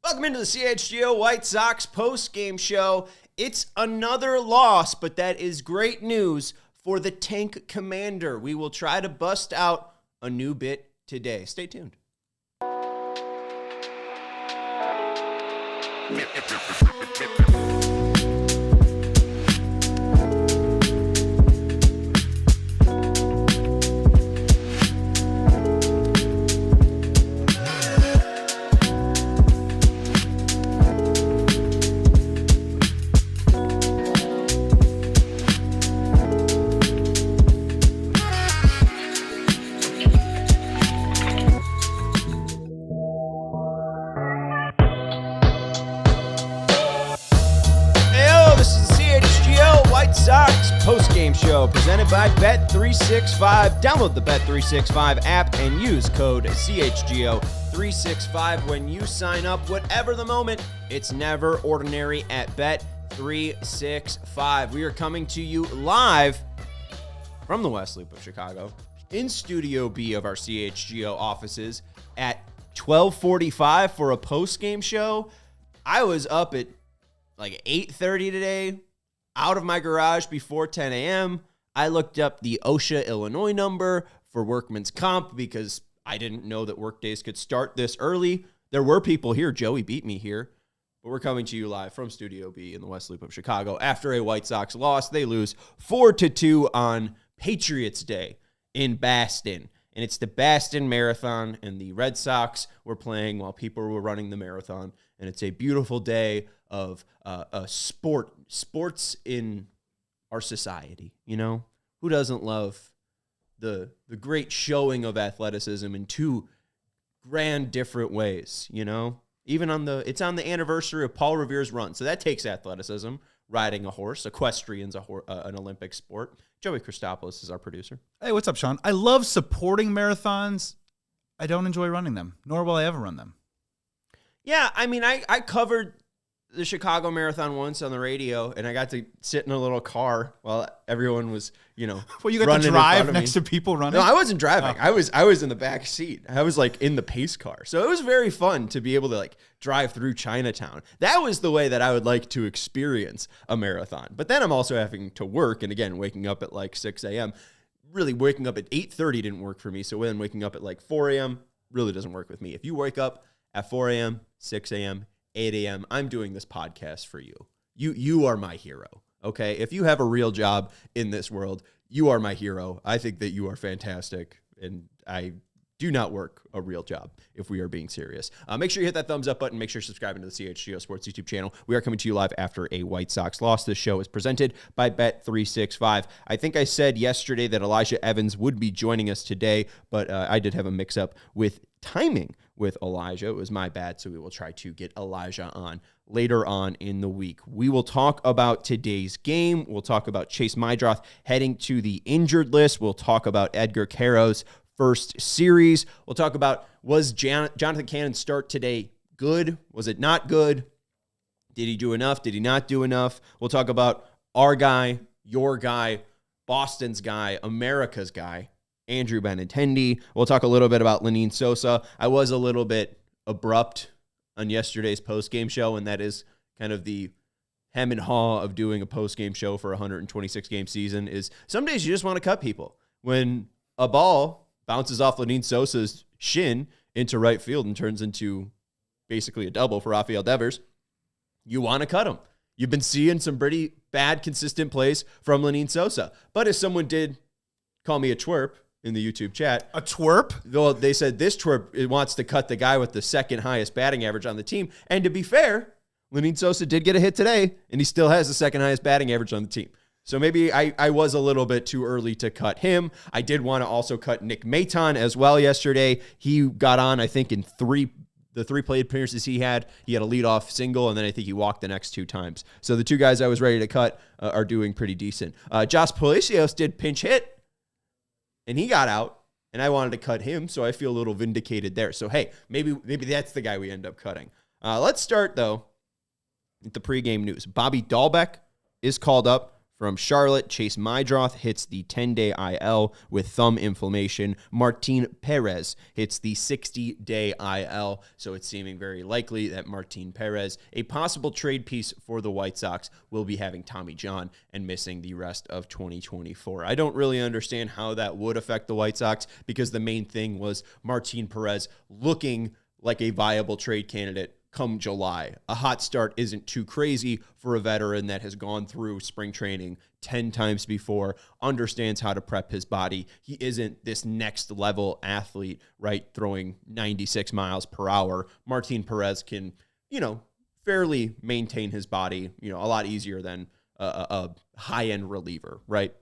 Welcome into the CHGO White Sox post-game show. It's another loss, but that is great news for the Tank Commander. We will try to bust out a new bit today. Stay tuned. Sox post-game show presented by Bet365. Download the Bet365 app and use code CHGO365 when you sign up. Whatever the moment, it's never ordinary at Bet365. We are coming to you live from the West Loop of Chicago in Studio B of our CHGO offices at 12:45 for a post-game show. I was up at like 8:30 today. Out of my garage before 10 a.m. I looked up the OSHA Illinois number for workman's comp because I didn't know that work days could start this early. There were people here. Joey beat me here. But we're coming to you live from Studio B in the West Loop of Chicago after a White Sox loss. They lose 4-2 on Patriots Day in Boston. And it's the Boston Marathon, and the Red Sox were playing while people were running the marathon. And it's a beautiful day of sports in our society. You know, who doesn't love the great showing of athleticism in two grand different ways? You know, even it's on the anniversary of Paul Revere's run, so that takes athleticism. Riding a horse, equestrian's an Olympic sport. Joey Christopoulos is our producer. Hey, what's up, Sean? I love supporting marathons. I don't enjoy running them, nor will I ever run them. Yeah, I mean, I covered the Chicago Marathon once on the radio, and I got to sit in a little car while everyone was, you know, well, you got to drive next to people running? No, I wasn't driving. Oh. I was in the back seat. I was like in the pace car. So it was very fun to be able to like drive through Chinatown. That was the way that I would like to experience a marathon. But then I'm also having to work, and again, waking up at like 6 a.m. Really, waking up at 8:30 didn't work for me. So then waking up at like 4 a.m. really doesn't work with me. If you wake up at 4 a.m., 6 a.m., 8 a.m., I'm doing this podcast for you. You are my hero, okay? If you have a real job in this world, you are my hero. I think that you are fantastic, and I do not work a real job if we are being serious. Make sure you hit that thumbs up button. Make sure you're subscribing to the CHGO Sports YouTube channel. We are coming to you live after a White Sox loss. This show is presented by Bet365. I think I said yesterday that Elijah Evans would be joining us today, but I did have a mix-up with timing with Elijah. It was my bad, so we will try to get Elijah on later on in the week. We will talk about today's game. We'll talk about Chase Meidroth heading to the injured list. We'll talk about Edgar Quero's first series. We'll talk about, was Jonathan Cannon's start today good? Was it not good? Did he do enough? Did he not do enough? We'll talk about our guy, your guy, Boston's guy, America's guy, Andrew Benintendi. We'll talk a little bit about Lenyn Sosa. I was a little bit abrupt on yesterday's post-game show, and that is kind of the hem and haw of doing a post-game show for a 126-game season is some days you just want to cut people. When a ball bounces off Lenyn Sosa's shin into right field and turns into basically a double for Rafael Devers, you want to cut him. You've been seeing some pretty bad, consistent plays from Lenyn Sosa. But if someone did call me a twerp in the YouTube chat. A twerp? Well, they said this twerp wants to cut the guy with the second highest batting average on the team. And to be fair, Lenyn Sosa did get a hit today, and he still has the second highest batting average on the team. So maybe I was a little bit too early to cut him. I did want to also cut Nick Maton as well yesterday. He got on, I think, in the three plate appearances he had a leadoff single, and then I think he walked the next two times. So the two guys I was ready to cut are doing pretty decent. Josh Palacios did pinch hit, and he got out, and I wanted to cut him, so I feel a little vindicated there. So, hey, maybe that's the guy we end up cutting. Let's start, though, with the pregame news. Bobby Dahlbeck is called up From Charlotte, Chase Meidroth hits the 10-day IL with thumb inflammation. Martin Perez hits the 60-day IL, so it's seeming very likely that Martin Perez, a possible trade piece for the White Sox, will be having Tommy John and missing the rest of 2024. I don't really understand how that would affect the White Sox because the main thing was Martin Perez looking like a viable trade candidate come July. A hot start isn't too crazy for a veteran that has gone through spring training 10 times before, understands how to prep his body. He isn't this next level athlete, right, throwing 96 miles per hour. Martin Perez can, fairly maintain his body, a lot easier than a high-end reliever, right?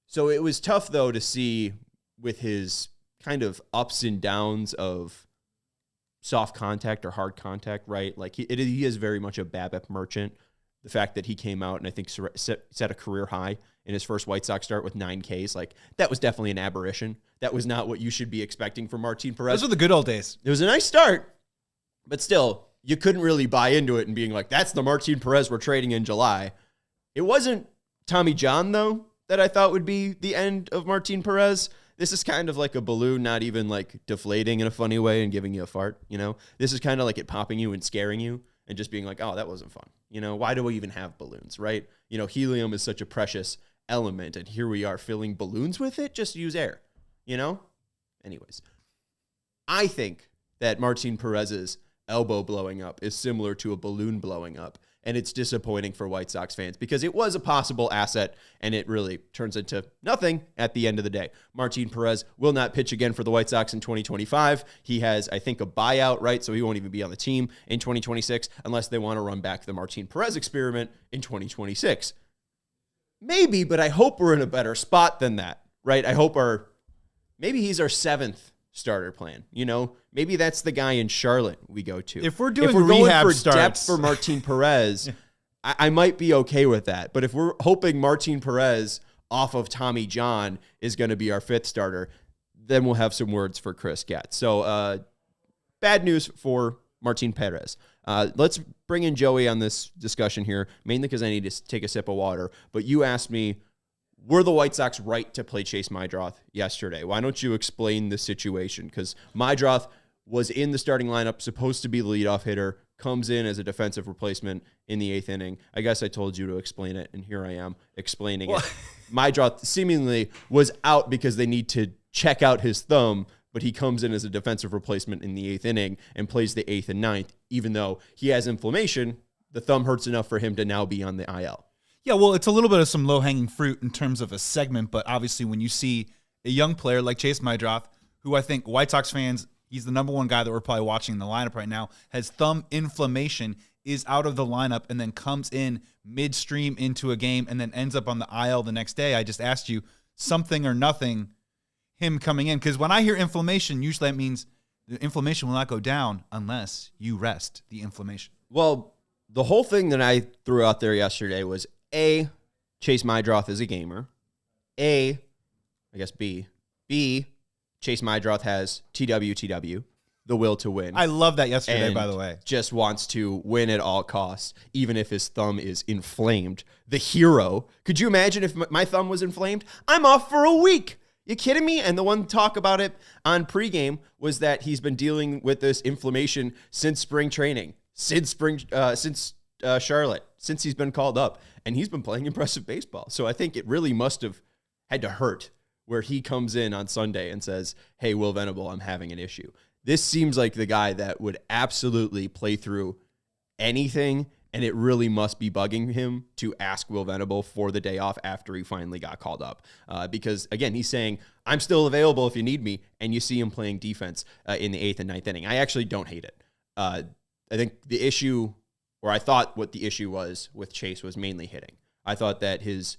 So it was tough, though, to see with his kind of ups and downs of soft contact or hard contact, right? Like he is very much a BABIP merchant. The fact that he came out and I think set a career high in his first White Sox start with 9 Ks, like that was definitely an aberration. That was not what you should be expecting from Martin Perez. Those were the good old days. It was a nice start, but still, you couldn't really buy into it and being like, that's the Martin Perez we're trading in July. It wasn't Tommy John, though, that I thought would be the end of Martin Perez. This is kind of like a balloon, not even like deflating in a funny way and giving you a fart, This is kind of like it popping you and scaring you and just being like, oh, that wasn't fun. Why do we even have balloons, right? Helium is such a precious element, and here we are filling balloons with it. Just use air, Anyways, I think that Martin Perez's elbow blowing up is similar to a balloon blowing up. And it's disappointing for White Sox fans because it was a possible asset and it really turns into nothing at the end of the day. Martin Perez will not pitch again for the White Sox in 2025. He has, I think, a buyout, right? So he won't even be on the team in 2026 unless they want to run back the Martin Perez experiment in 2026. Maybe, but I hope we're in a better spot than that, right? I hope maybe he's our 7th starter plan. Maybe that's the guy in Charlotte we go to. If we're doing rehab going for starts, depth for starts, Martin Perez, I might be okay with that. But if we're hoping Martin Perez off of Tommy John is going to be our 5th starter, then we'll have some words for Chris Getz. So bad news for Martin Perez. Let's bring in Joey on this discussion here, mainly because I need to take a sip of water. But you asked me, were the White Sox right to play Chase Meidroth yesterday? Why don't you explain the situation? Because Meidroth was in the starting lineup, supposed to be the leadoff hitter, comes in as a defensive replacement in the 8th inning. I guess I told you to explain it, and here I am explaining it. Meidroth seemingly was out because they need to check out his thumb, but he comes in as a defensive replacement in the 8th inning and plays the 8th and 9th, even though he has inflammation. The thumb hurts enough for him to now be on the IL. Yeah, well, it's a little bit of some low-hanging fruit in terms of a segment, but obviously when you see a young player like Chase Meidroth, who I think White Sox fans, he's the number one guy that we're probably watching in the lineup right now, has thumb inflammation, is out of the lineup, and then comes in midstream into a game and then ends up on the IL the next day. I just asked you, something or nothing, him coming in. Because when I hear inflammation, usually that means the inflammation will not go down unless you rest the inflammation. Well, the whole thing that I threw out there yesterday was A, Chase Meidroth is a gamer. I guess B, Chase Meidroth has TWTW, the will to win. I love that yesterday, by the way. Just wants to win at all costs, even if his thumb is inflamed. The hero. Could you imagine if my thumb was inflamed? I'm off for a week. You kidding me? And the one talk about it on pregame was that he's been dealing with this inflammation since spring training, since Charlotte, since he's been called up, and he's been playing impressive baseball. So I think it really must have had to hurt where he comes in on Sunday and says, hey, Will Venable, I'm having an issue. This seems like the guy that would absolutely play through anything, and it really must be bugging him to ask Will Venable for the day off after he finally got called up. Because, again, he's saying, I'm still available if you need me, and you see him playing defense in the 8th and 9th inning. I actually don't hate it. I think the issue, or I thought what the issue was with Chase was mainly hitting. I thought that his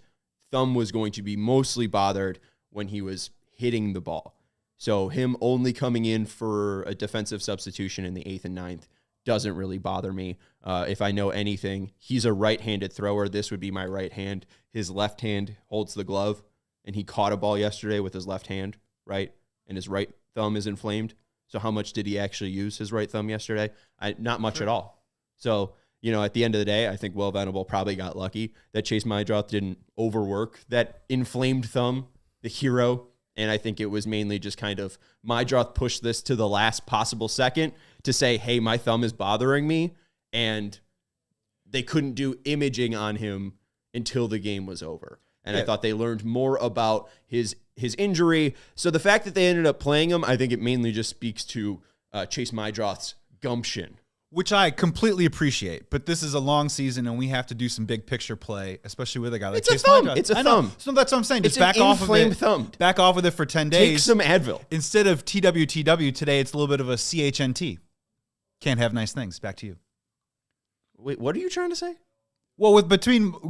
thumb was going to be mostly bothered when he was hitting the ball. So him only coming in for a defensive substitution in the 8th and 9th doesn't really bother me. If I know anything, he's a right-handed thrower. This would be my right hand. His left hand holds the glove, and he caught a ball yesterday with his left hand, right? And his right thumb is inflamed. So how much did he actually use his right thumb yesterday? Not much at all. So At the end of the day, I think Will Venable probably got lucky that Chase Meidroth didn't overwork that inflamed thumb, the hero. And I think it was mainly just kind of Meidroth pushed this to the last possible second to say, hey, my thumb is bothering me. And they couldn't do imaging on him until the game was over. And I thought they learned more about his injury. So the fact that they ended up playing him, I think it mainly just speaks to Chase Meidroth's gumption. Which I completely appreciate, but this is a long season, and we have to do some big picture play, especially with a guy like Chase Meidroth. It's a thumb. So that's what I'm saying. Just It's back an off of it. inflamed thumb. Back off with it for 10 days. Take some Advil. Instead of TWTW today, it's a little bit of a CHNT. Can't have nice things. Back to you. Wait, what are you trying to say? Well, we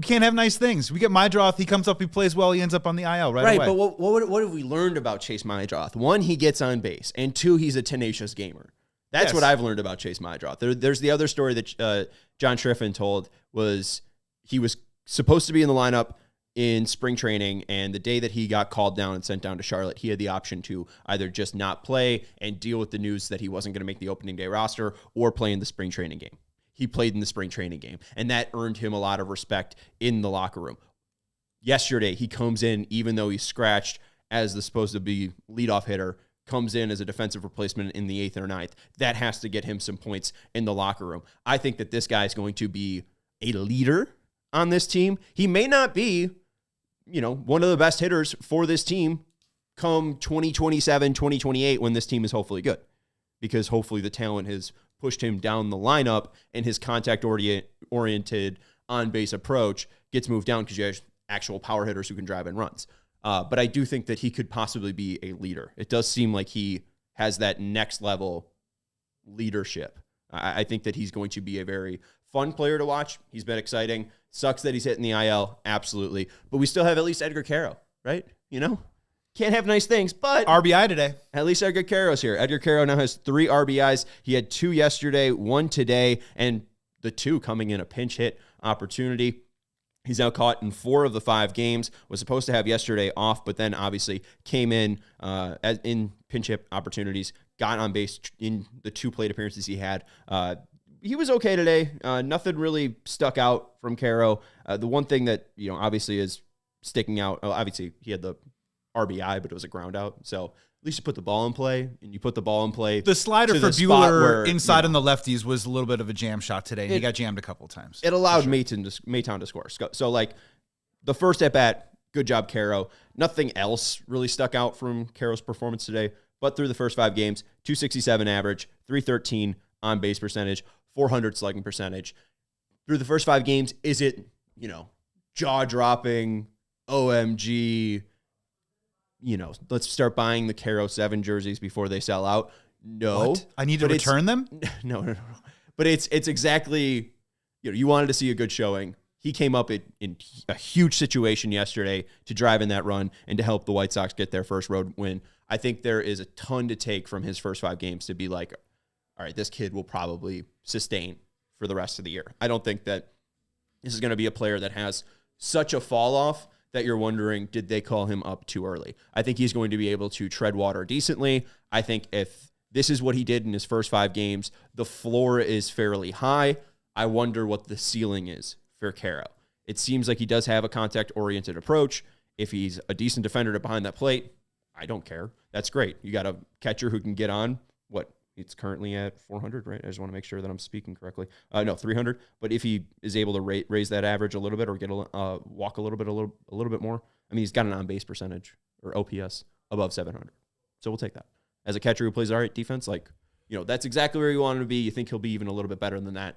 can't have nice things. We get Meidroth. He comes up, he plays well, he ends up on the IL right away. Right, but what have we learned about Chase Meidroth? One, he gets on base, and two, he's a tenacious gamer. That's what I've learned about Chase Meidroth. There's the other story that John Schriffen told was he was supposed to be in the lineup in spring training, and the day that he got called down and sent down to Charlotte, he had the option to either just not play and deal with the news that he wasn't going to make the opening day roster or play in the spring training game. He played in the spring training game, and that earned him a lot of respect in the locker room. Yesterday, he comes in, even though he's scratched as the supposed to be leadoff hitter, comes in as a defensive replacement in the 8th or 9th. That has to get him some points in the locker room. I think that this guy is going to be a leader on this team. He may not be, one of the best hitters for this team come 2027, 2028, when this team is hopefully good, because hopefully the talent has pushed him down the lineup and his contact-oriented on-base approach gets moved down because you have actual power hitters who can drive in runs. But I do think that he could possibly be a leader. It does seem like he has that next level leadership. I think that he's going to be a very fun player to watch. He's been exciting. Sucks that he's hitting the IL, absolutely. But we still have at least Edgar Quero, right? Can't have nice things, but RBI today. At least Edgar Quero's here. Edgar Quero now has 3 RBIs. He had 2 yesterday, 1 today, and the 2 coming in a pinch hit opportunity. He's now caught in 4 of the 5 games. Was supposed to have yesterday off, but then obviously came in in pinch hit opportunities, got on base in the 2 plate appearances he had. He was okay today. Nothing really stuck out from Quero. The one thing that obviously is sticking out. Obviously he had the RBI, but it was a ground out. So at least you put the ball in play, and you put the ball in play. The slider for Buehler inside on the lefties was a little bit of a jam shot today. And he got jammed a couple of times. It allowed Maytown to score. So the first at bat, good job, Quero. Nothing else really stuck out from Quero's performance today. But through the first 5 games, 267 average, 313 on base percentage, 400 slugging percentage. Through the first 5 games, is it jaw dropping, OMG? Let's start buying the Quero 7 jerseys before they sell out. No. What? I need to return them? No. But it's exactly, you wanted to see a good showing. He came up in a huge situation yesterday to drive in that run and to help the White Sox get their first road win. I think there is a ton to take from his first 5 games to be like, all right, this kid will probably sustain for the rest of the year. I don't think that this is going to be a player that has such a fall off that you're wondering, did they call him up too early? I think he's going to be able to tread water decently. I think if this is what he did in his first 5 games, the floor is fairly high. I wonder what the ceiling is for Quero. It seems like he does have a contact-oriented approach. If he's a decent defender to behind that plate, I don't care. That's great. You got a catcher who can get on. It's currently at 400, right? I just want to make sure that I'm speaking correctly. No, 300. But if he is able to raise that average a little bit or get walk a little bit more, I mean, he's got an on-base percentage or OPS above 700. So we'll take that. As a catcher who plays all right defense, that's exactly where you want him to be. You think he'll be even a little bit better than that.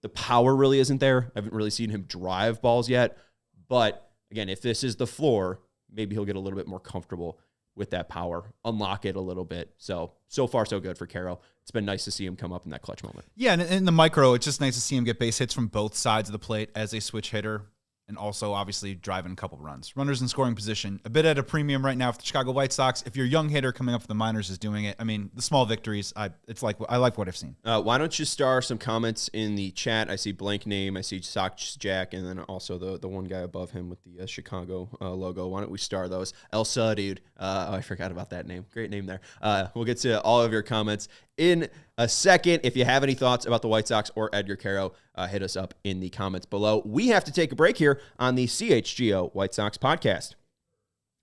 The power really isn't there. I haven't really seen him drive balls yet. But again, if this is the floor, maybe he'll get a little bit more comfortable with that power, unlock it a little bit. So far, so good for Quero. It's been nice to see him come up in that clutch moment. Yeah, and in the micro, it's just nice to see him get base hits from both sides of the plate as a switch hitter, and also obviously driving a couple runs. Runners in scoring position, a bit at a premium right now for the Chicago White Sox. If your young hitter coming up for the minors is doing it, I mean, the small victories, I like what I've seen. Why don't you star some comments in the chat? I see blank name, I see Sox Jack, and then also the one guy above him with the Chicago logo. Why don't we star those? ALLCITY, dude. I forgot about that name. Great name there. We'll get to all of your comments in a second. If you have any thoughts about the White Sox or Edgar Quero, hit us up in the comments below. We have to take a break here on the CHGO White Sox podcast.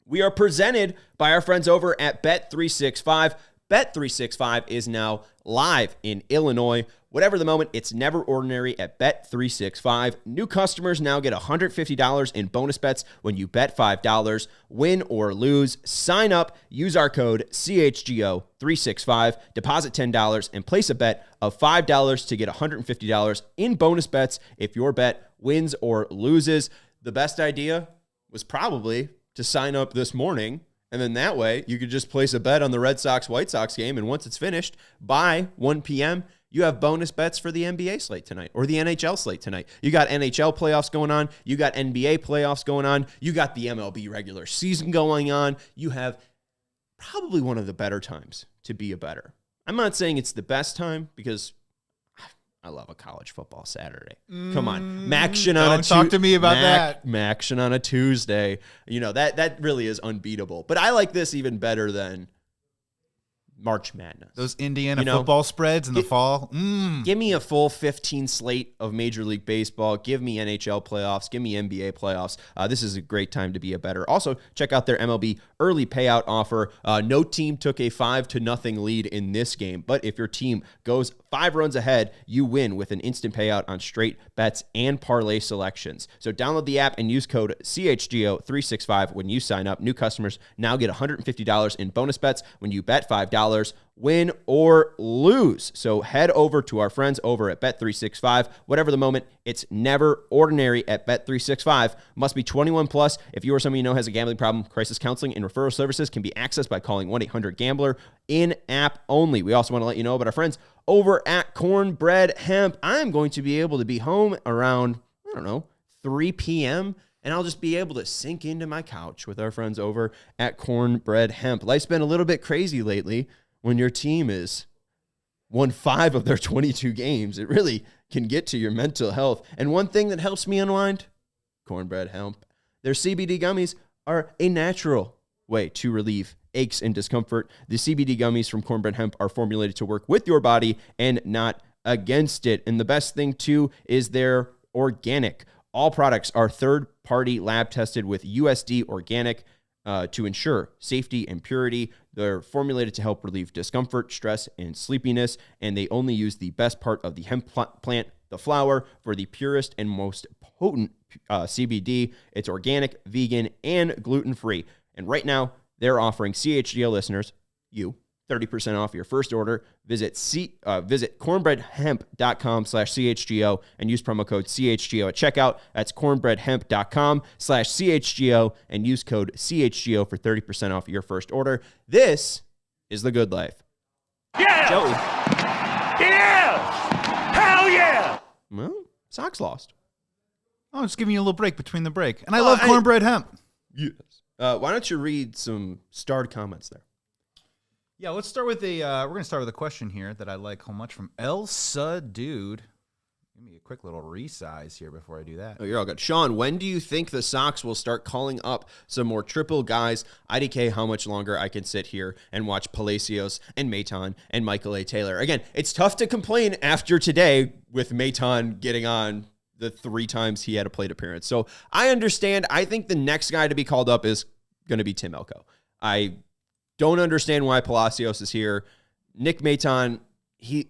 We are presented by our friends over at Bet365. Bet365 is now live in Illinois. Whatever the moment, it's never ordinary at Bet365. New customers now get $150 in bonus bets when you bet $5. Win or lose, sign up, use our code CHGO365, deposit $10, and place a bet of $5 to get $150 in bonus bets if your bet wins or loses. The best idea was probably to sign up this morning, and then that way you could just place a bet on the Red Sox-White Sox game, and once it's finished, by 1 p.m., you have bonus bets for the NBA slate tonight or the NHL slate tonight. You got NHL playoffs going on. You got NBA playoffs going on. You got the MLB regular season going on. You have probably one of the better times to be a bettor. I'm not saying it's the best time because I love a college football Saturday. Come on. Maction on talk to me about that. Maction on a Tuesday. You know, that really is unbeatable. But I like this even better than March Madness. Those Indiana football spreads in the fall. Give me a full 15 slate of Major League Baseball. Give me NHL playoffs. Give me NBA playoffs. This is a great time to be a bettor. Also, check out their MLB early payout offer. No team took a 5-0 lead in this game, but if your team goes 5 runs ahead, you win with an instant payout on straight bets and parlay selections. So download the app and use code CHGO365 when you sign up. New customers now get $150 in bonus bets when you bet $5. Win or lose. So head over to our friends over at Bet365. Whatever the moment, it's never ordinary at Bet365. Must be 21 plus. If you or someone you know has a gambling problem, crisis counseling and referral services can be accessed by calling 1-800-GAMBLER in-app only. We also want to let you know about our friends over at Cornbread Hemp. I'm going to be able to be home around, 3 p.m., and I'll just be able to sink into my couch with our friends over at Cornbread Hemp. Life's been a little bit crazy lately. When your team is won 5 of their 22 games, it really can get to your mental health. And one thing that helps me unwind, Cornbread Hemp. Their CBD gummies are a natural way to relieve aches and discomfort. The CBD gummies from Cornbread Hemp are formulated to work with your body and not against it. And the best thing, too, is they're organic. All products are third-party lab tested with USD organic to ensure safety and purity. They're formulated to help relieve discomfort, stress, and sleepiness, and they only use the best part of the hemp plant, the flower, for the purest and most potent CBD. It's organic, vegan, and gluten-free. And right now, they're offering CHGO listeners, 30% off your first order. Visit cornbreadhemp.com/CHGO and use promo code CHGO at checkout. That's cornbreadhemp.com/CHGO and use code CHGO for 30% off your first order. This is the good life. Yeah! Joey. Yeah! Hell yeah! Well, Sox lost. Oh, just giving you a little break between the break. And I love Cornbread Hemp. Yes. Why don't you read some starred comments there? Yeah, let's start with we're going to start with a question here that I like so much from Elsa Dude. Give me a quick little resize here before I do that. Oh, you're all good. Sean, when do you think the Sox will start calling up some more triple guys? IDK, how much longer I can sit here and watch Palacios and Maton and Michael A. Taylor? Again, it's tough to complain after today with Maton getting on the 3 times he had a plate appearance. So I understand. I think the next guy to be called up is going to be Tim Elko. I don't understand why Palacios is here. Nick Maton, he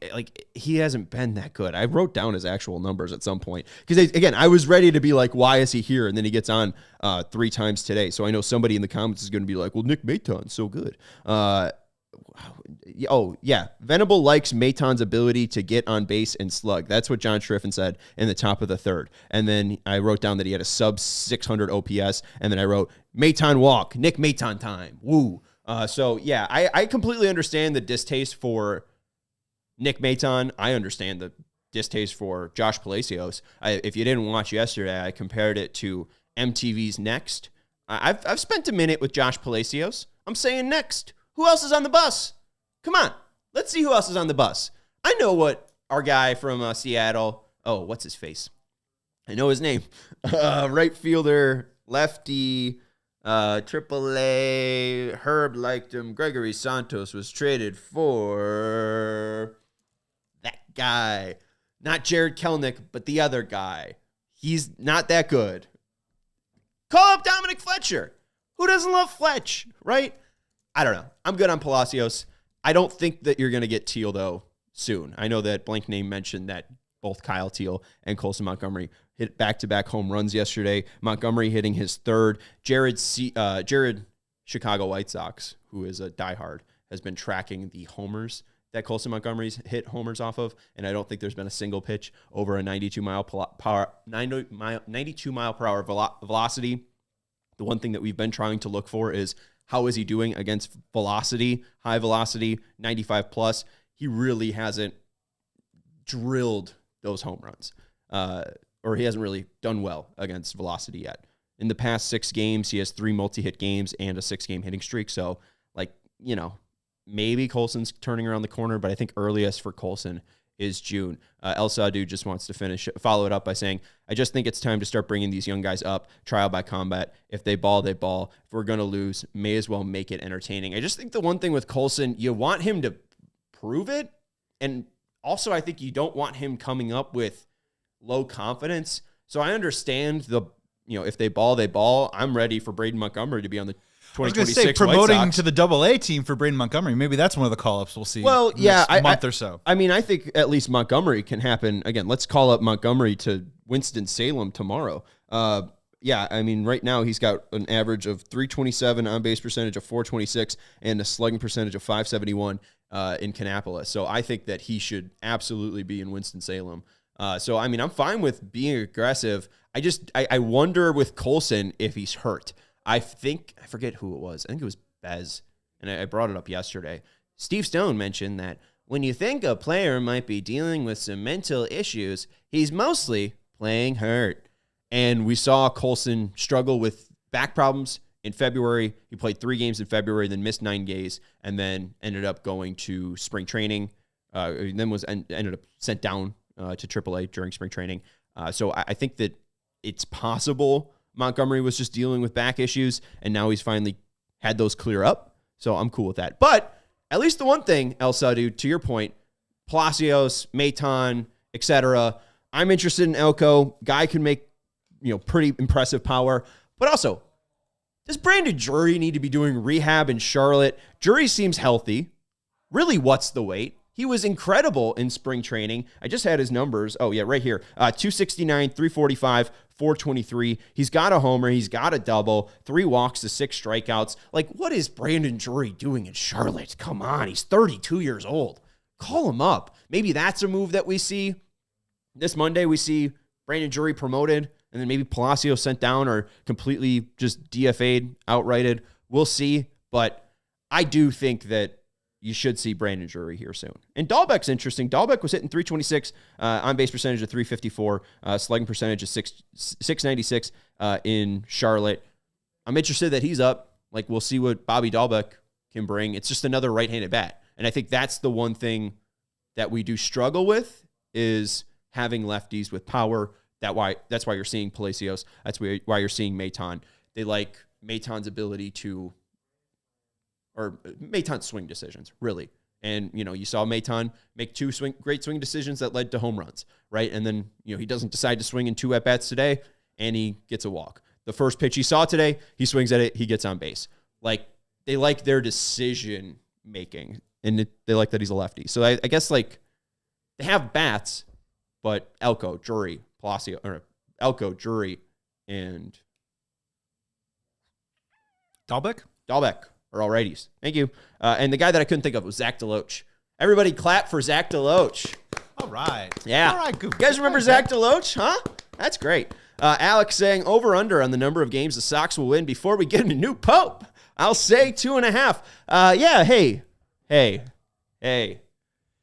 hasn't been that good. I wrote down his actual numbers at some point because, again, I was ready to be like, why is he here? And then he gets on 3 times today. So I know somebody in the comments is going to be like, well, Nick Maton's so good. Venable likes Maton's ability to get on base and slug. That's what John Schriffen said in the top of the 3rd. And then I wrote down that he had a sub 600 OPS. And then I wrote, Maton walk, Nick Maton time. Woo. I completely understand the distaste for Nick Maton. I understand the distaste for Josh Palacios. If you didn't watch yesterday, I compared it to MTV's Next. I've spent a minute with Josh Palacios. I'm saying next. Who else is on the bus? Come on. Let's see who else is on the bus. I know what our guy from Seattle, what's his face? I know his name. Right fielder, lefty, AAA, Herb liked him. Gregory Santos was traded for that guy. Not Jared Kelenic, but the other guy. He's not that good. Call up Dominic Fletcher. Who doesn't love Fletch, right? I don't know. I'm good on Palacios. I don't think that you're going to get Teal, though, soon. I know that Blank Name mentioned that both Kyle Teal and Colson Montgomery hit back-to-back home runs yesterday. Montgomery hitting his third. Jared Chicago White Sox, who is a diehard, has been tracking the homers that Colson Montgomery's hit homers off of, and I don't think there's been a single pitch over a 92 mile per hour velocity. The one thing that we've been trying to look for is how is he doing against velocity, high velocity, 95 plus. He really hasn't drilled those home runs, or he hasn't really done well against velocity yet. In the past 6 games, he has 3 multi-hit games and a 6-game hitting streak. So, maybe Colson's turning around the corner, but I think earliest for Colson is June. El Sadu just wants to follow it up by saying, I just think it's time to start bringing these young guys up, trial by combat. If they ball, they ball. If we're going to lose, may as well make it entertaining. I just think the one thing with Colson, you want him to prove it. And also, I think you don't want him coming up with low confidence. So I understand if they ball, they ball. I'm ready for Braden Montgomery to be on the 2026 promoting to the AA team for Braden Montgomery. Maybe that's one of the call-ups we'll see. Well, yeah, a month or so. I mean, I think at least Montgomery can happen. Again, let's call up Montgomery to Winston-Salem tomorrow. Yeah, I mean, right now he's got an average of 327, on-base percentage of 426, and a slugging percentage of 571 in Kannapolis. So I think that he should absolutely be in Winston-Salem. So, I mean, I'm fine with being aggressive. I wonder with Colson if he's hurt. I forget who it was. I think it was Bez, and I brought it up yesterday. Steve Stone mentioned that when you think a player might be dealing with some mental issues, he's mostly playing hurt. And we saw Colson struggle with back problems in February. He played 3 games in February, then missed 9 days, and then ended up going to spring training. Then ended up sent down to AAA during spring training. So I think that it's possible Montgomery was just dealing with back issues, and now he's finally had those clear up. So I'm cool with that. But at least the one thing, El Sadu, to your point, Palacios, Maton, etc. I'm interested in Elko. Guy can make pretty impressive power. But also, does Brandon Drury need to be doing rehab in Charlotte? Drury seems healthy. Really, what's the wait? He was incredible in spring training. I just had his numbers. Oh, yeah, right here. 269, 345, 423. He's got a homer. He's got a double. 3 walks to 6 strikeouts. What is Brandon Drury doing in Charlotte? Come on. He's 32 years old. Call him up. Maybe that's a move that we see. This Monday, we see Brandon Drury promoted, and then maybe Palacio sent down or completely just DFA'd, outrighted. We'll see. But I do think that you should see Brandon Drury here soon. And Dahlbeck's interesting. Dahlbeck was hitting 326, on-base percentage of 354, slugging percentage of 696 in Charlotte. I'm interested that he's up. We'll see what Bobby Dahlbeck can bring. It's just another right-handed bat. And I think that's the one thing that we do struggle with is having lefties with power. That's why you're seeing Palacios. That's why you're seeing Maton. They like Maton's ability to, or Maton's swing decisions, really. And, you saw Maton make 2 great swing decisions that led to home runs, right? And then, he doesn't decide to swing in 2 at-bats today, and he gets a walk. The first pitch he saw today, he swings at it, he gets on base. They like their decision-making, and they like that he's a lefty. So I guess, they have bats, but Elko, Drury, Palacio, or Elko, Drury, and Dahlbeck are all righties. Thank you. And the guy that I couldn't think of was Zach DeLoach. Everybody clap for Zach DeLoach. All right. Yeah. All right, you guys remember Zach DeLoach, huh? That's great. Alex saying over-under on the number of games the Sox will win before we get a new pope. I'll say 2.5. Yeah, hey.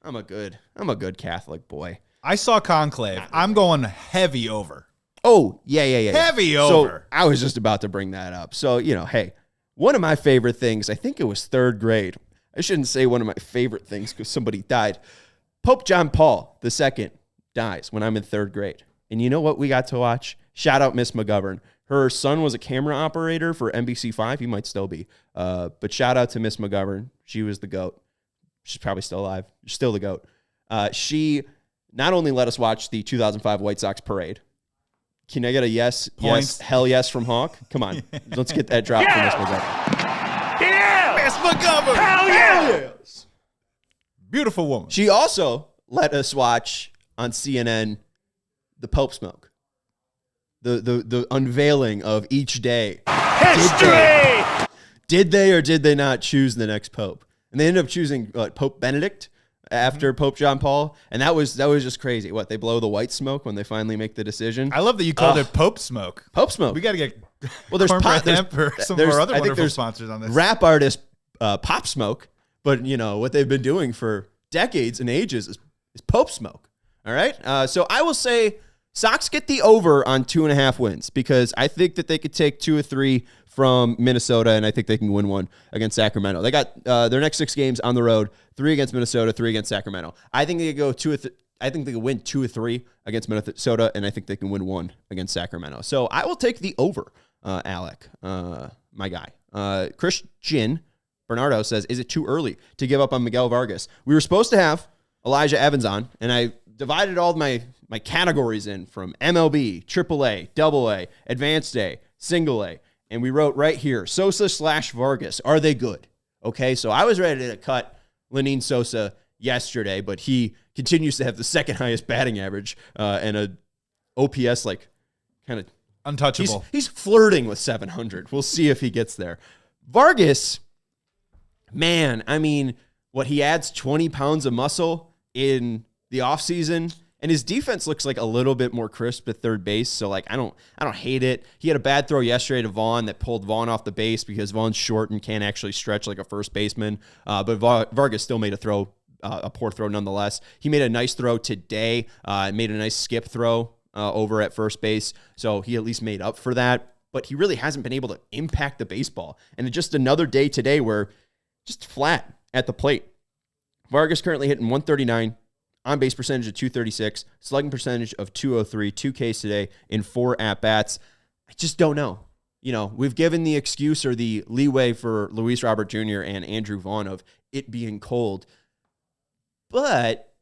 I'm a good Catholic boy. I saw Conclave. I'm going heavy over. Oh, yeah. Heavy over. So I was just about to bring that up. So, hey, one of my favorite things, I think it was 3rd grade. I shouldn't say one of my favorite things because somebody died. Pope John Paul II dies when I'm in 3rd grade. And you know what we got to watch? Shout out Miss McGovern. Her son was a camera operator for NBC5. He might still be. But shout out to Miss McGovern. She was the GOAT. She's probably still alive. She's still the GOAT. She not only let us watch the 2005 White Sox parade. Can I get a yes, Points. yes, hell yes from Hawk? Come on. Let's get that drop from Miss McGovern. Yeah! Miss McGovern. Hell yeah! Beautiful woman. She also let us watch on CNN the Pope smoke. The unveiling of each day. History! Did they or did they not choose the next pope? And they ended up choosing Pope Benedict after Pope John Paul, and that was just crazy. What, they blow the white smoke when they finally make the decision? I love that you called it Pope Smoke. Pope smoke. We got to get Well, there's Hemp or some of our other I think wonderful there's sponsors on this. rap artist Pop Smoke, but what they've been doing for decades and ages is Pope Smoke. All right, so I will say Sox get the over on 2.5 wins because I think that they could take 2 or 3 from Minnesota, and I think they can win 1 against Sacramento. They got their next 6 games on the road: 3 against Minnesota, 3 against Sacramento. I think they could go 2 or 3. I think they can win 2 or 3 against Minnesota, and I think they can win 1 against Sacramento. So I will take the over, Alec, my guy. Christian Bernardo says, is it too early to give up on Miguel Vargas? We were supposed to have Elijah Evans on, and I divided all my categories in from MLB, AAA, AA, Advanced A, Single A, and we wrote right here, Sosa/Vargas, are they good? Okay, so I was ready to cut Lenin Sosa yesterday, but he continues to have the second highest batting average and a OPS kind of Untouchable. He's flirting with 700. We'll see if he gets there. Vargas, man, I mean, what he adds 20 pounds of muscle in the offseason, and his defense looks like a little bit more crisp at third base. So I don't hate it. He had a bad throw yesterday to Vaughn that pulled Vaughn off the base because Vaughn's short and can't actually stretch like a first baseman. But Vargas still made a poor throw nonetheless. He made a nice throw today. Made a nice skip throw over at first base. So he at least made up for that. But he really hasn't been able to impact the baseball. And just another day today where just flat at the plate. Vargas currently hitting 139. On-base percentage of 236, slugging percentage of 203, 2 Ks today in 4 at-bats. I just don't know. We've given the excuse or the leeway for Luis Robert Jr. and Andrew Vaughn of it being cold. But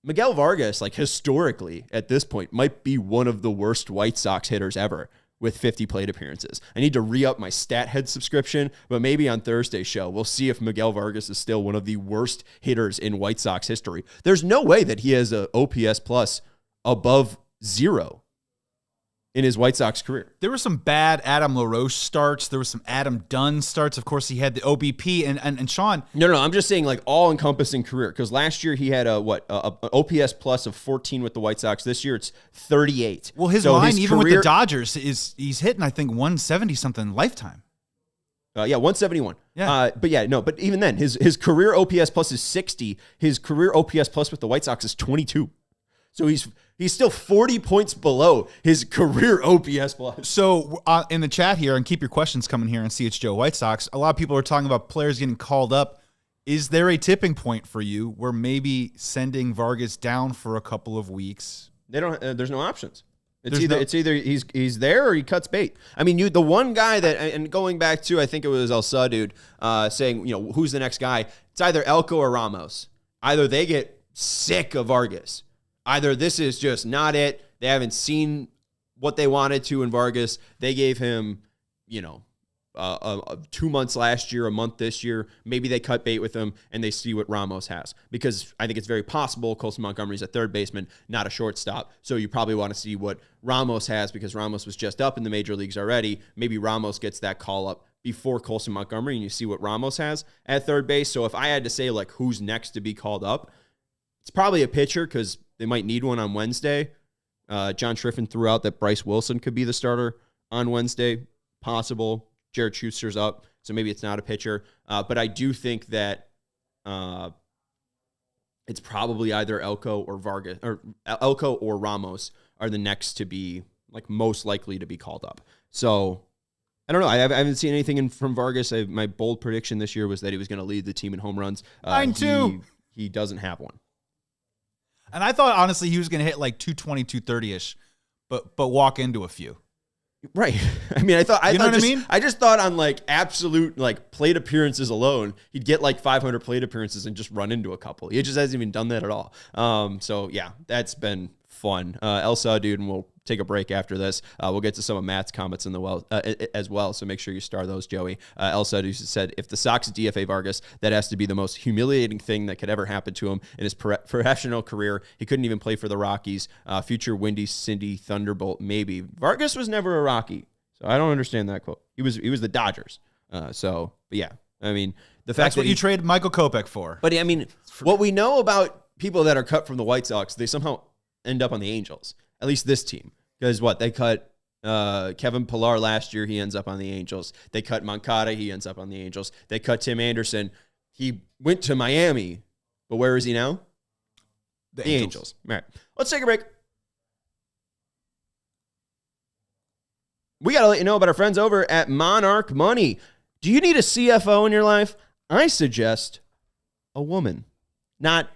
Miguel Vargas, historically at this point, might be one of the worst White Sox hitters ever with 50 plate appearances. I need to re-up my StatHead subscription, but maybe on Thursday's show, we'll see if Miguel Vargas is still one of the worst hitters in White Sox history. There's no way that he has a OPS plus above 0 in his White Sox career. There were some bad Adam LaRoche starts. There were some Adam Dunn starts. Of course, he had the OBP. And Sean. No, I'm just saying all-encompassing career. Because last year he had a OPS plus of 14 with the White Sox. This year it's 38. Well, his line, even with the Dodgers, he's hitting, I think, 170-something lifetime. 171. Yeah. But even then, his career OPS plus is 60. His career OPS plus with the White Sox is 22. So he's still 40 points below his career OPS plus. So in the chat here, and keep your questions coming here on CHGO White Sox, a lot of people are talking about players getting called up. Is there a tipping point for you where maybe sending Vargas down for a couple of weeks? They don't. There's no options. It's either he's there or he cuts bait. I mean, the one guy that, and going back to, I think it was Elsa dude saying, who's the next guy? It's either Elko or Ramos. Either they get sick of Vargas. Either this is just not it. They haven't seen what they wanted to in Vargas. They gave him, 2 months last year, a month this year. Maybe they cut bait with him and they see what Ramos has. Because I think it's very possible Colson Montgomery's a third baseman, not a shortstop. So you probably want to see what Ramos has because Ramos was just up in the major leagues already. Maybe Ramos gets that call up before Colson Montgomery and you see what Ramos has at third base. So if I had to say who's next to be called up, it's probably a pitcher because they might need one on Wednesday. John Schriffen threw out that Bryce Wilson could be the starter on Wednesday. Possible. Jared Schuster's up, so maybe it's not a pitcher. But I do think that it's probably either Elko or Vargas, or Elko or Ramos are the next to be most likely to be called up. So I don't know. I haven't seen anything from Vargas. My bold prediction this year was that he was going to lead the team in home runs. Mine too. He doesn't have one. And I thought, honestly, he was going to hit 220, 230-ish, but walk into a few. Right. I mean, I just thought on like absolute like plate appearances alone, he'd get like 500 plate appearances and just run into a couple. He just hasn't even done that at all. So yeah, that's been fun. Elsa, dude, and we'll take a break after this. We'll get to some of Matt's comments in the as well. So make sure you star those, Joey. Elsa said, if the Sox DFA Vargas, that has to be the most humiliating thing that could ever happen to him in his professional career. He couldn't even play for the Rockies. Future Windy Cindy Thunderbolt, maybe. Vargas was never a Rocky, so I don't understand that quote. He was the Dodgers. But yeah, I mean, the fact that's what you trade Michael Kopech for. But I mean, what we know about people that are cut from the White Sox, they somehow end up on the Angels. At least this team. Because they cut Kevin Pillar last year, he ends up on the Angels. They cut Moncada, he ends up on the Angels. They cut Tim Anderson. He went to Miami, but where is he now? The Angels. All right, let's take a break. We got to let you know about our friends over at Monarch Money. Do you need a CFO in your life? I suggest a woman. My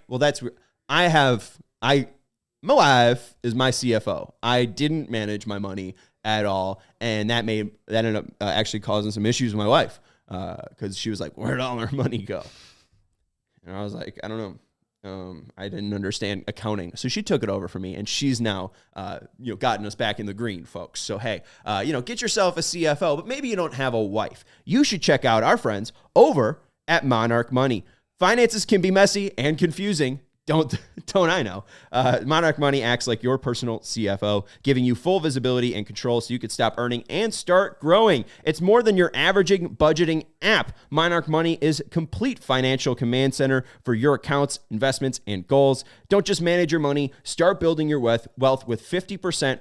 wife is my CFO. I didn't manage my money at all, and that ended up actually causing some issues with my wife because she was like, "Where'd all our money go?" And I was like, "I don't know. I didn't understand accounting," so she took it over for me, and she's now gotten us back in the green, folks. So hey, get yourself a CFO, but maybe you don't have a wife. You should check out our friends over at Monarch Money. Finances can be messy and confusing. Don't I know? Monarch Money acts like your personal CFO, giving you full visibility and control so you can stop earning and start growing. It's more than your averaging budgeting app. Monarch Money is complete financial command center for your accounts, investments, and goals. Don't just manage your money. Start building your wealth with 50%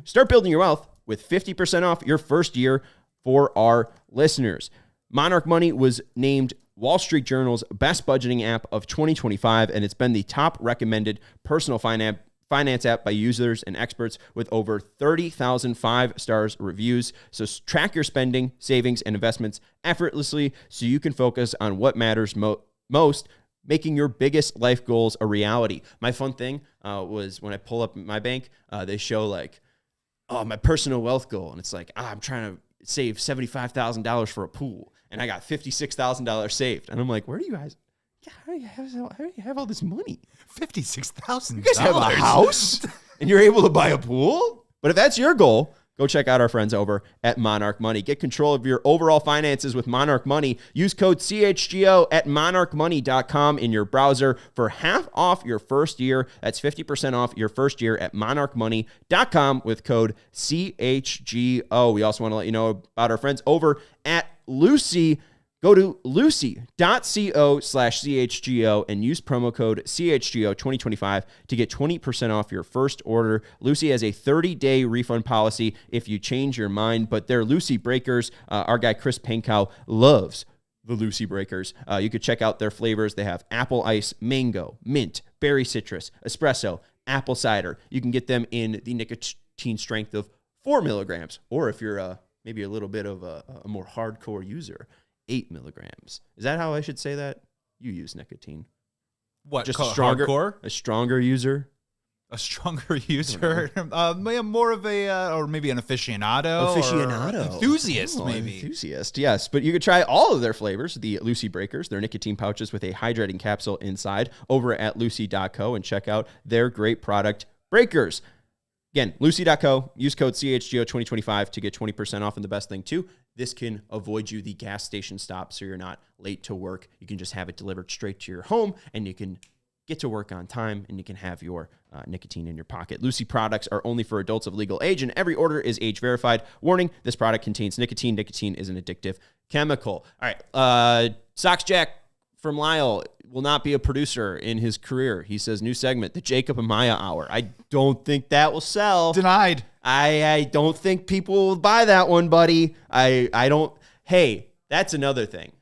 Start building your wealth with 50% off your first year for our listeners. Monarch Money was named Wall Street Journal's best budgeting app of 2025, and it's been the top recommended personal finance app by users and experts with over 30,000 5-star reviews. So track your spending, savings, and investments effortlessly so you can focus on what matters most, making your biggest life goals a reality. My fun thing was when I pull up my bank, they show like, my personal wealth goal, and it's like, I'm trying to save $75,000 for a pool. And I got $56,000 saved. And I'm like, where do you guys, how do you have all this money? $56,000. You guys have a house? And you're able to buy a pool? But if that's your goal, go check out our friends over at Monarch Money. Get control of your overall finances with Monarch Money. Use code CHGO at monarchmoney.com in your browser for half off your first year. That's 50% off your first year at monarchmoney.com with code CHGO. We also want to let you know about our friends over at Lucy. Go to lucy.co/CHGO and use promo code CHGO2025 to get 20% off your first order. Lucy has a 30-day refund policy if you change your mind, but they're Lucy Breakers. Our guy Chris Pankow loves the Lucy Breakers. You could check out their flavors. They have apple ice, mango, mint, berry citrus, espresso, apple cider. You can get them in the nicotine strength of 4 milligrams, or if you're maybe a little bit of a more hardcore user, 8 milligrams. Is that how I should say that? You use nicotine. What? Just hardcore? A stronger user? A stronger user? More of a, or maybe an aficionado. Aficionado. Enthusiast, maybe. Enthusiast, yes. But you could try all of their flavors, the Lucy Breakers. They're nicotine pouches with a hydrating capsule inside over at lucy.co and check out their great product, Breakers. Again, lucy.co, use code CHGO2025 to get 20% off. And the best thing, too, this can avoid you the gas station stop so you're not late to work. You can just have it delivered straight to your home, and you can get to work on time, and you can have your nicotine in your pocket. Lucy products are only for adults of legal age, and every order is age verified. Warning, this product contains nicotine. Nicotine is an addictive chemical. All right, Sox Jack from Lyle will not be a producer in his career. He says, new segment, the Jacob Amaya Hour. I don't think that will sell. Denied. I don't think people will buy that one, buddy. I don't. Hey, that's another thing.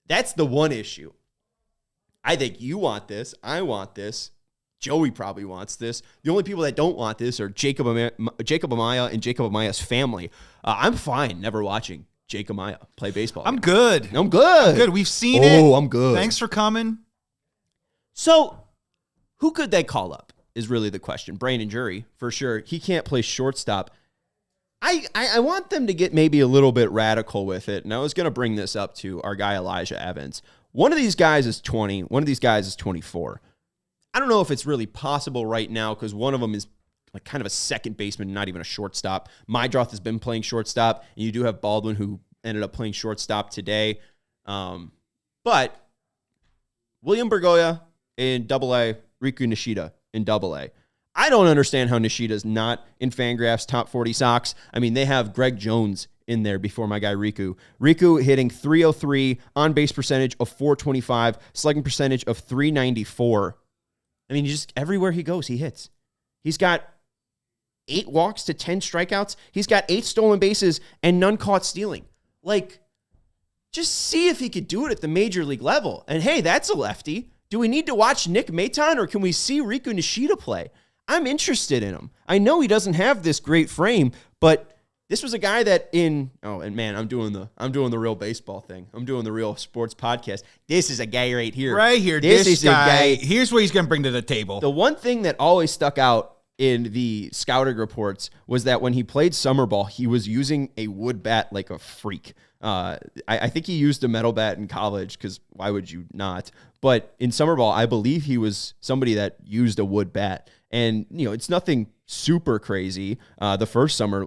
That's the one issue. I think you want this. I want this. Joey probably wants this. The only people that don't want this are Jacob Amaya and Jacob Amaya's family. I'm fine never watching Jake Amaya play baseball. I'm good. I'm good. We've seen it. Oh, I'm good. Thanks for coming. So, who could they call up is really the question. Brain injury, for sure. He can't play shortstop. I want them to get maybe a little bit radical with it, and I was going to bring this up to our guy Elijah Evans. One of these guys is 20, one of these guys is 24. I don't know if it's really possible right now because one of them is like kind of a second baseman, not even a shortstop. Meidroth has been playing shortstop, and you do have Baldwin who ended up playing shortstop today. But William Bergoya in AA, Riku Nishida in AA. I don't understand how Nishida's not in Fangraphs top 40 Sox. I mean, they have Greg Jones in there before my guy Riku. Riku hitting .303, on-base percentage of .425, slugging percentage of .394. I mean, just everywhere he goes, he hits. He's got 8 walks to 10 strikeouts. He's got 8 stolen bases and none caught stealing. Like, just see if he could do it at the major league level. And hey, that's a lefty. Do we need to watch Nick Maton or can we see Riku Nishida play? I'm interested in him. I know he doesn't have this great frame, but this was a guy that I'm doing the real baseball thing. I'm doing the real sports podcast. This is a guy right here. Right here. This is guy. A guy. Here's what he's going to bring to the table. The one thing that always stuck out in the scouting reports was that when he played summer ball, he was using a wood bat like a freak. I think he used a metal bat in college because why would you not? But in summer ball, I believe he was somebody that used a wood bat. And, it's nothing super crazy. The first summer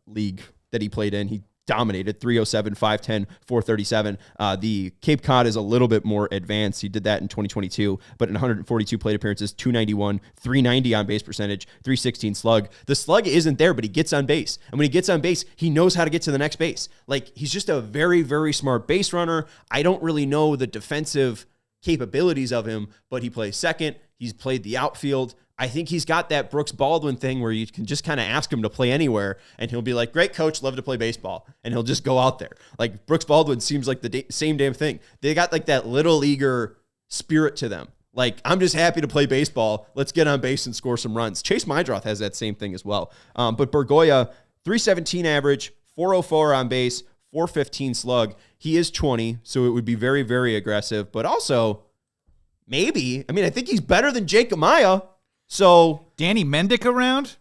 league that he played in, he dominated 307, 510, 437. The Cape Cod is a little bit more advanced. He did that in 2022, but in 142 plate appearances, 291, 390 on base percentage, 316 slug. The slug isn't there, but he gets on base. And when he gets on base, he knows how to get to the next base. Like, he's just a very, very smart base runner. I don't really know the defensive capabilities of him, but he plays second. He's played the outfield. I think he's got that Brooks Baldwin thing where you can just kind of ask him to play anywhere, and he'll be like, great coach, love to play baseball. And he'll just go out there. Like, Brooks Baldwin seems like the same damn thing. They got like that little leaguer spirit to them. Like, I'm just happy to play baseball. Let's get on base and score some runs. Chase Meidroth has that same thing as well. But Bergoya, 317 average, 404 on base, 415 slug. He is 20, so it would be very, very aggressive. But also, maybe, I think he's better than Jake Amaya. So Danny Mendick around?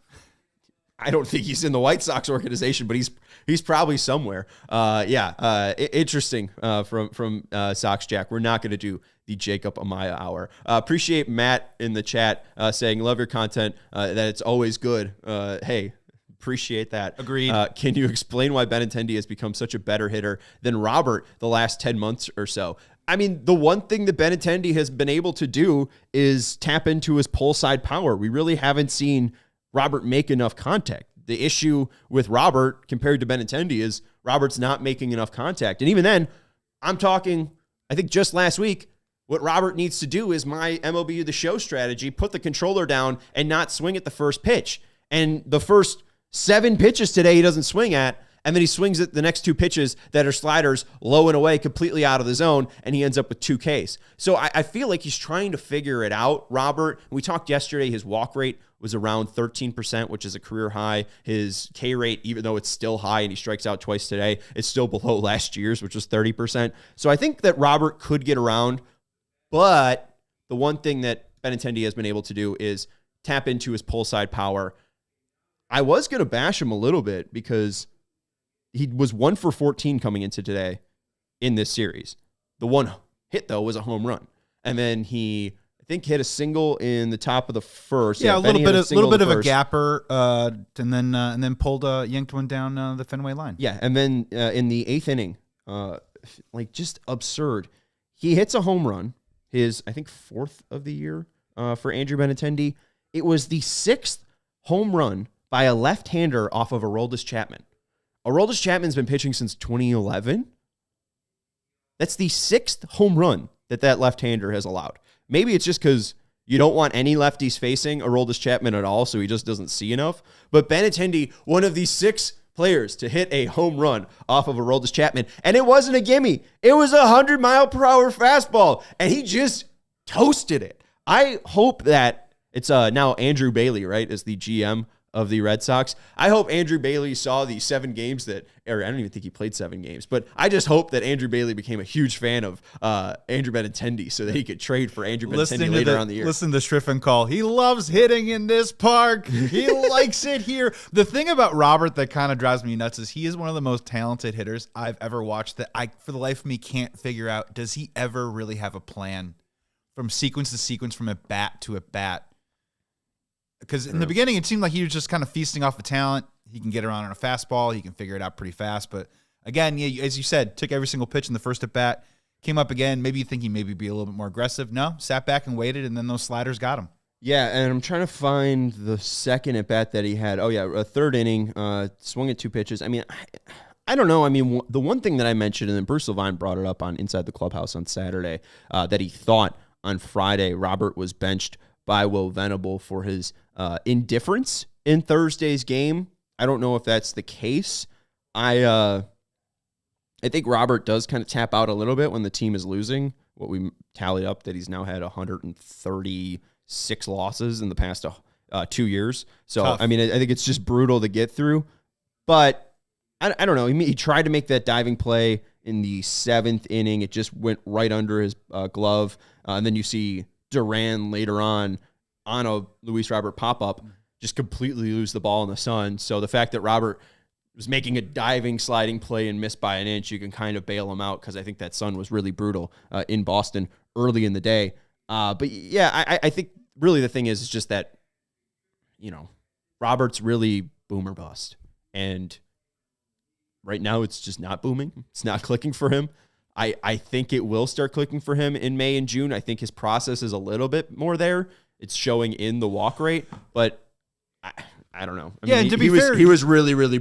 I don't think he's in the White Sox organization, but he's probably somewhere. Interesting from Sox Jack. We're not going to do the Jacob Amaya hour. Appreciate Matt in the chat saying, love your content, that it's always good. Hey, appreciate that. Agreed. Can you explain why Benintendi has become such a better hitter than Robert the last 10 months or so? The one thing that Benintendi has been able to do is tap into his pull side power. We really haven't seen Robert make enough contact. The issue with Robert compared to Benintendi is Robert's not making enough contact. And even then, I'm talking, I think just last week, what Robert needs to do is my MLB The Show strategy, put the controller down and not swing at the first pitch. And the first 7 pitches today he doesn't swing at. And then he swings at the next 2 pitches that are sliders low and away, completely out of the zone, and he ends up with 2 Ks. So I feel like he's trying to figure it out, Robert. We talked yesterday, his walk rate was around 13%, which is a career high. His K rate, even though it's still high and he strikes out twice today, it's still below last year's, which was 30%. So I think that Robert could get around, but the one thing that Benintendi has been able to do is tap into his pull side power. I was going to bash him a little bit because he was 1 for 14 coming into today in this series. The one hit, though, was a home run. And then he, I think, hit a single in the top of the first. Yeah, a little bit of a gapper, and then pulled yanked one down the Fenway line. Yeah, and then in the 8th inning, just absurd. He hits a home run, his, I think, 4th of the year for Andrew Benintendi. It was the 6th home run by a left-hander off of Aroldis Chapman. Aroldis Chapman's been pitching since 2011. That's the 6th home run that left-hander has allowed. Maybe it's just because you don't want any lefties facing Aroldis Chapman at all, so he just doesn't see enough. But Benintendi, one of the 6 players to hit a home run off of Aroldis Chapman, and it wasn't a gimme. It was a 100-mile-per-hour fastball, and he just toasted it. I hope that it's now Andrew Bailey, right, is the GM of the Red Sox. I hope Andrew Bailey saw the 7 games or I don't even think he played 7 games, but I just hope that Andrew Bailey became a huge fan of Andrew Benintendi so that he could trade for Andrew Benintendi later on the year. Listen to Striffen call. He loves hitting in this park. He likes it here. The thing about Robert that kind of drives me nuts is he is one of the most talented hitters I've ever watched that I, for the life of me, can't figure out. Does he ever really have a plan from sequence to sequence, from at bat to at bat? Because in the beginning, it seemed like he was just kind of feasting off the talent. He can get around on a fastball. He can figure it out pretty fast. But again, yeah, as you said, took every single pitch in the first at bat, came up again. Maybe you think he maybe be a little bit more aggressive. No, sat back and waited, and then those sliders got him. Yeah, and I'm trying to find the second at bat that he had. Oh, yeah, a third inning, swung at 2 pitches. I mean, I don't know. I mean, the one thing that I mentioned, and then Bruce Levine brought it up on Inside the Clubhouse on Saturday, that he thought on Friday Robert was benched by Will Venable for his indifference in Thursday's game. I don't know if that's the case. I think Robert does kind of tap out a little bit when the team is losing. What we tallied up that he's now had 136 losses in the past 2 years. So, tough. I mean, I think it's just brutal to get through. But I don't know. He tried to make that diving play in the 7th inning. It just went right under his glove. And then you see Duran later on a Luis Robert pop-up just completely lose the ball in the sun. So the fact that Robert was making a diving, sliding play and missed by an inch, you can kind of bail him out because I think that sun was really brutal in Boston early in the day. But yeah, I think really the thing is just that, Robert's really boom or bust. And right now it's just not booming. It's not clicking for him. I think it will start clicking for him in May and June. I think his process is a little bit more there. It's showing in the walk rate, but I don't know. I mean, and to be fair, he was really, really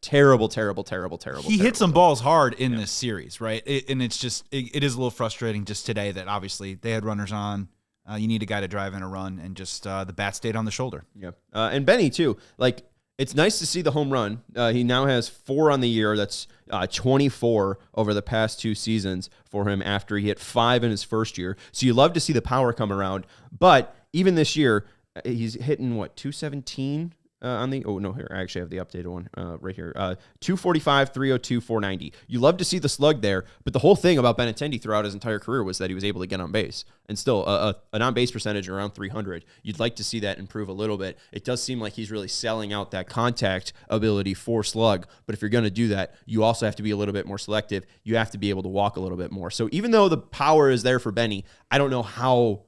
terrible. He hit some balls hard in this series, right? And it's just, it is a little frustrating just today that obviously they had runners on. You need a guy to drive in a run, and just the bat stayed on the shoulder. Yeah. And Benny, too. Like, it's nice to see the home run. He now has 4 on the year. That's 24 over the past 2 seasons for him after he hit 5 in his first year. So you love to see the power come around. But even this year, he's hitting, 217 on the... Oh, no, here. I actually have the updated one right here. 245, 302, 490. You love to see the slug there, but the whole thing about Benintendi throughout his entire career was that he was able to get on base. And still, an on-base percentage around 300. You'd like to see that improve a little bit. It does seem like he's really selling out that contact ability for slug, but if you're going to do that, you also have to be a little bit more selective. You have to be able to walk a little bit more. So even though the power is there for Benny, I don't know how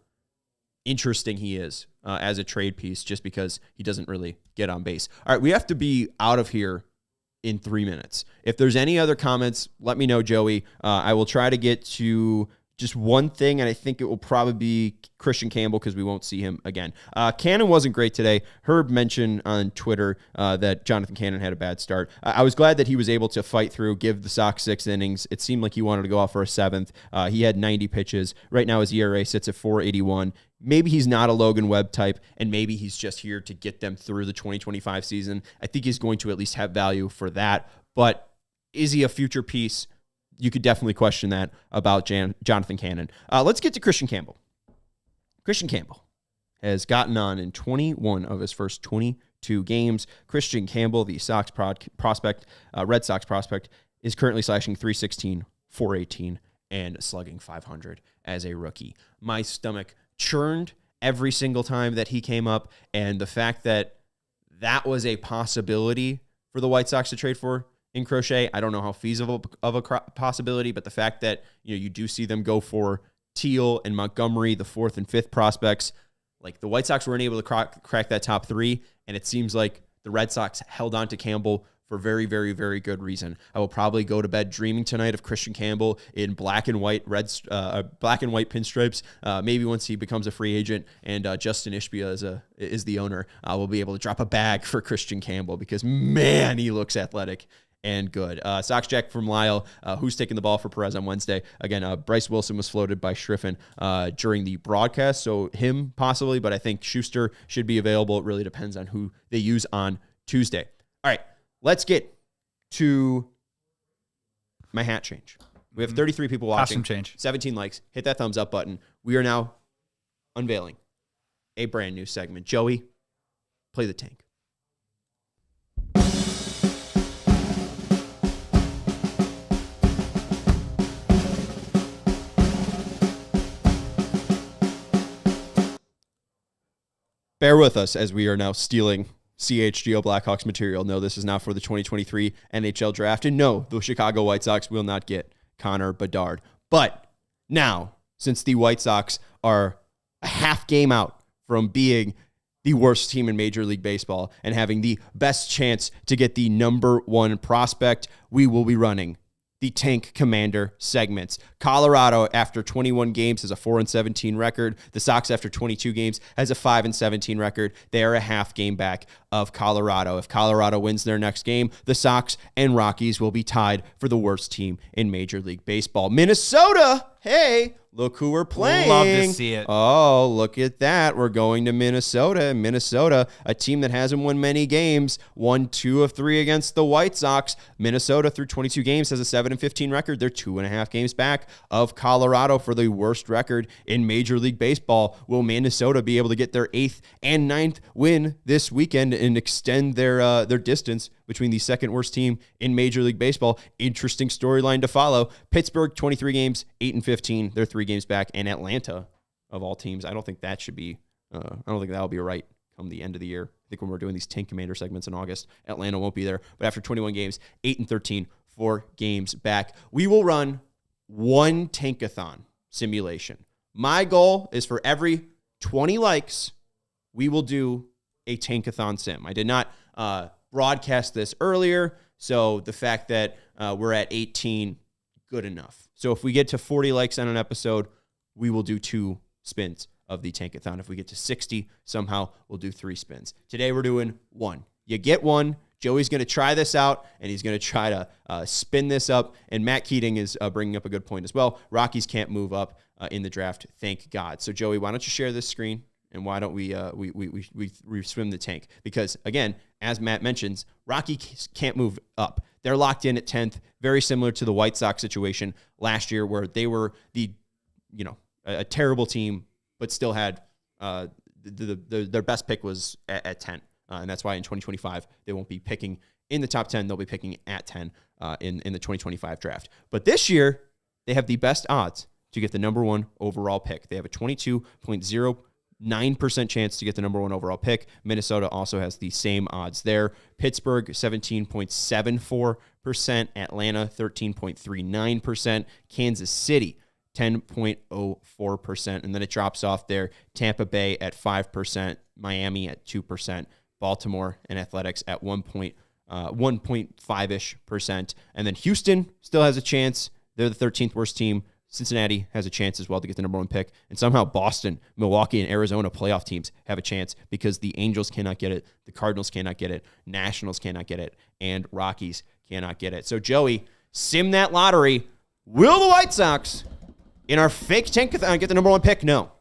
interesting he is as a trade piece just because he doesn't really get on base. All right, we have to be out of here in 3 minutes. If there's any other comments, let me know, Joey. I will try to get to just one thing, and I think it will probably be Christian Campbell because we won't see him again. Cannon wasn't great today. Herb mentioned on Twitter that Jonathan Cannon had a bad start. I was glad that he was able to fight through, give the Sox 6 innings. It seemed like he wanted to go out for a 7th. He had 90 pitches. Right now his ERA sits at 4.81. Maybe he's not a Logan Webb type, and maybe he's just here to get them through the 2025 season. I think he's going to at least have value for that. But is he a future piece? You could definitely question that about Jonathan Cannon. Let's get to Christian Campbell. Christian Campbell has gotten on in 21 of his first 22 games. Christian Campbell, the Sox prospect, Red Sox prospect, is currently slashing .316, .418, and slugging .500 as a rookie. My stomach churned every single time that he came up, and the fact that that was a possibility for the White Sox to trade for in Crochet, I don't know how feasible of a possibility, but the fact that you do see them go for Teal and Montgomery, the 4th and 5th prospects, like the White Sox weren't able to crack that top 3, and it seems like the Red Sox held on to Campbell for very, very, very good reason. I will probably go to bed dreaming tonight of Christian Campbell in black and white pinstripes. Maybe once he becomes a free agent and Justin Ishbia is the owner, we'll be able to drop a bag for Christian Campbell because, man, he looks athletic and good. Sox Jack from Lyle, who's taking the ball for Perez on Wednesday. Again, Bryce Wilson was floated by Striffen during the broadcast, so him possibly, but I think Schuster should be available. It really depends on who they use on Tuesday. All right, let's get to my hat change. We have 33 people watching. Costume change. 17 likes. Hit that thumbs up button. We are now unveiling a brand new segment. Joey, play the tank. bear with us as we are now stealing CHGO Blackhawks material. No, this is not for the 2023 NHL draft. And no, the Chicago White Sox will not get Connor Bedard. But now, since the White Sox are a half game out from being the worst team in Major League Baseball and having the best chance to get the number one prospect, we will be running the Tank Commander segments. Colorado, after 21 games, has a 4-17 record. The Sox, after 22 games, has a 5-17 record. They are a half game back of Colorado. If Colorado wins their next game, the Sox and Rockies will be tied for the worst team in Major League Baseball. Minnesota, hey, look who we're playing. Love to see it. Oh, look at that. We're going to Minnesota. Minnesota, a team that hasn't won many games, won 2 of 3 against the White Sox. Minnesota, through 22 games, has a 7-15 record. They're 2.5 games back of Colorado for the worst record in Major League Baseball. Will Minnesota be able to get their 8th and 9th win this weekend and extend their distance between the second worst team in Major League Baseball? Interesting storyline to follow. Pittsburgh, 23 games, 8-15. They're 3 games back. And Atlanta, of all teams, I don't think that should be, I don't think that'll be right come the end of the year. I think when we're doing these Tank Commander segments in August, Atlanta won't be there. But after 21 games, 8-13, 4 games back. We will run one Tankathon simulation. My goal is for every 20 likes, we will do a Tankathon sim. I did not broadcast this earlier, so the fact that we're at 18, good enough. So if we get to 40 likes on an episode, we will do 2 spins of the Tankathon. If we get to 60, somehow we'll do 3 spins. Today we're doing 1. You get 1. Joey's going to try this out, and he's going to try to spin this up. And Matt Keating is bringing up a good point as well. Rockies can't move up in the draft, thank God. So Joey, why don't you share this screen? And why don't we swim the tank? Because, again, as Matt mentions, Rockies can't move up. They're locked in at 10th, very similar to the White Sox situation last year where they were a terrible team, but still had their best pick was at 10. And that's why in 2025, they won't be picking in the top 10. They'll be picking at 10 in the 2025 draft. But this year, they have the best odds to get the number 1 overall pick. They have a 22.09% chance to get the number 1 overall pick. Minnesota also has the same odds there. Pittsburgh, 17.74%. Atlanta, 13.39%. Kansas City, 10.04%. And then it drops off there. Tampa Bay at 5%. Miami at 2%. Baltimore and Athletics at 1.5-ish%. And then Houston still has a chance. They're the 13th worst team. Cincinnati has a chance as well to get the number 1 pick. And somehow Boston, Milwaukee, and Arizona playoff teams have a chance because the Angels cannot get it, the Cardinals cannot get it, Nationals cannot get it, and Rockies cannot get it. So, Joey, sim that lottery. Will the White Sox, in our fake Tankathon, get the number 1 pick? No.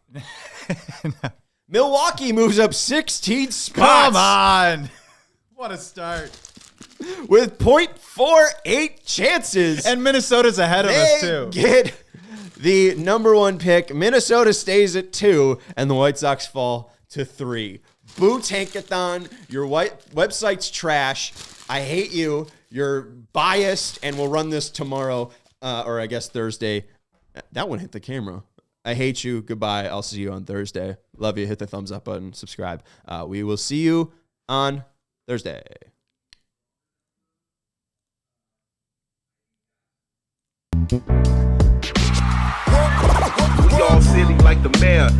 Milwaukee moves up 16 spots. Come on. What a start. With 0.48 chances. And Minnesota's ahead of us, too. Get the number 1 pick. Minnesota stays at 2, and the White Sox fall to 3. Boo Tankathon. Your website's trash. I hate you. You're biased, and we'll run this tomorrow, or I guess Thursday. That one hit the camera. I hate you. Goodbye. I'll see you on Thursday. Love you. Hit the thumbs up button. Subscribe. We will see you on Thursday. We all silly like the mayor.